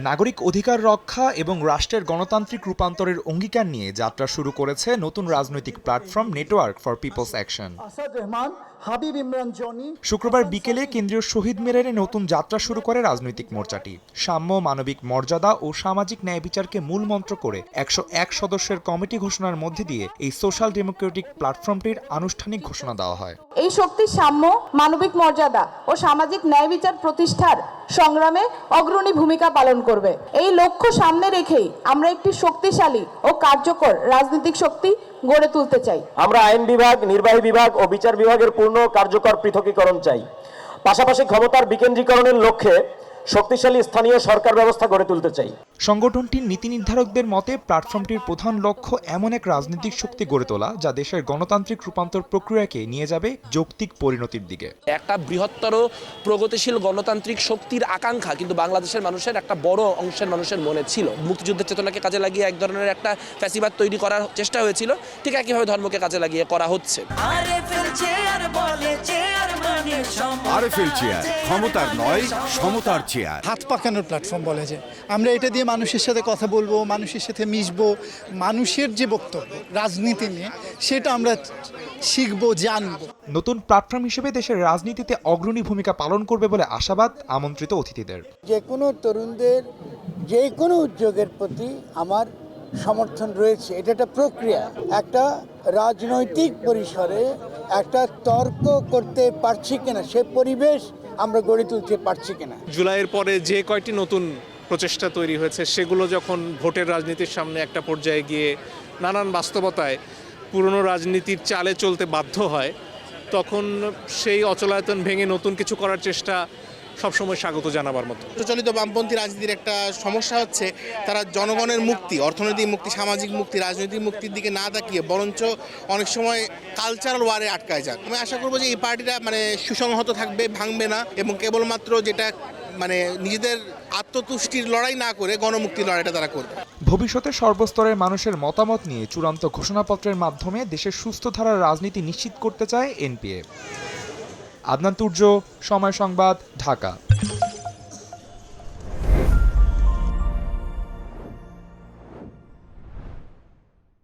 নাগরিক অধিকার রক্ষা এবং রাষ্ট্রের গণতান্ত্রিক রূপান্তরের অঙ্গীকার নিয়ে যাত্রা শুরু করেছে নতুন রাজনৈতিক platform network for people's action. শুক্রবার বিকেলে কেন্দ্রীয় শহীদ মিনারে নতুন যাত্রা শুরু করে রাজনৈতিক মোর্চাটি। সাম্য, মানবিক মর্যাদা ও সামাজিক ন্যায় বিচারকে মূল মন্ত্র করে 101 সদস্যের কমিটি ঘোষণার মধ্যে দিয়ে এই সোশ্যাল ডেমোক্রেটিক প্ল্যাটফর্মটির আনুষ্ঠানিক ঘোষণা দেওয়া হয়। এই শক্তি সাম্য, মানবিক মর্যাদা ও সামাজিক ন্যায় বিচার প্রতিষ্ঠার সংগ্রামে অগ্রণী ভূমিকা পালন করবে। এই লক্ষ্য সামনে রেখেই আমরা একটি শক্তিশালী ও কার্যকর রাজনৈতিক শক্তি গড়ে তুলতে চাই। আমরা আইন বিভাগ, নির্বাহী বিভাগ ও বিচার বিভাগের পূর্ণ কার্যকর পৃথকীকরণ চাই। পাশাপাশি ক্ষমতার বিকেন্দ্রীকরণের লক্ষ্যে শক্তিশালী স্থানীয় সরকার ব্যবস্থা গড়ে তুলতে চাই। সংগঠনটির নীতি নির্ধারকদের মতে প্ল্যাটফর্মটির প্রধান লক্ষ্য এমন এক রাজনৈতিক শক্তি গড়ে তোলা যা দেশের গণতান্ত্রিক রূপান্তর প্রক্রিয়াকে নিয়ে যাবে যৌক্তিক পরিণতির দিকে। একটা বৃহত্তর প্রগতিশীল গণতান্ত্রিক শক্তির আকাঙ্ক্ষা কিন্তু বাংলাদেশের মানুষের একটা বড় অংশের মানুষের মনে ছিল। মুক্তিযুদ্ধের চেতনাকে কাজে লাগিয়ে এক ধরনের একটা ফ্যাসিবাদ তৈরি করার চেষ্টা হয়েছিল, ঠিক একইভাবে ধর্মকে কাজে লাগিয়ে করা হচ্ছে। আরএফএল চেয়ার, ক্ষমতার নয় সমতার চেয়ার। হাত পাকানোর প্ল্যাটফর্ম বলে যে আমরা এটা দিয়ে মানুষের সাথে কথা বলবো, মানুষের সাথে মিশবো, মানুষের যে বক্তব্য রাজনীতি নিয়ে সেটা আমরা শিখবো, জানবো। নতুন প্ল্যাটফর্ম হিসেবে দেশের রাজনীতিতে অগ্রণী ভূমিকা পালন করবে বলে আশাবাদ আমন্ত্রিত অতিথিদের। যে কোনো তরুণদের যে কোনো উদ্যোগের প্রতি আমার সমর্থন রয়েছে। এটা একটা প্রক্রিয়া, একটা রাজনৈতিক পরিসরে একটা তর্ক করতে পারছি কিনা, সে পরিবেশ আমরা গড়ে তুলতে পারছি কিনা। জুলাইয়ের পরে যে কয়টি নতুন প্রচেষ্টা তৈরি হয়েছে সেগুলো যখন ভোটের রাজনীতির সামনে একটা পর্যায়ে গিয়ে নানান বাস্তবতায় পুরনো রাজনীতির চালে চলতে বাধ্য হয়, তখন সেই অচলায়তন ভেঙে নতুন কিছু করার চেষ্টা সবসময় স্বাগত জানাবার মতো। প্রচলিত বামপন্থী রাজনীতির একটা সমস্যা হচ্ছে তারা জনগণের মুক্তি, অর্থনৈতিক মুক্তি, সামাজিক মুক্তি, রাজনৈতিক মুক্তির দিকে না তাকিয়ে বরঞ্চ অনেক সময় কালচারাল ওয়ারে আটকায় যান। আমি আশা করবো যে এই পার্টিটা সুসংহত থাকবে, ভাঙবে না এবং কেবলমাত্র যেটা নিজেদের আত্মতুষ্টির লড়াই না করে গণমুক্তির লড়াইটা তারা করবে। ভবিষ্যতে সর্বস্তরের মানুষের মতামত নিয়ে চূড়ান্ত ঘোষণাপত্রের মাধ্যমে দেশের সুস্থ ধারার রাজনীতি নিশ্চিত করতে চায় এনপিএ। আদনান তুর্য, সময় সংবাদ, ঢাকা।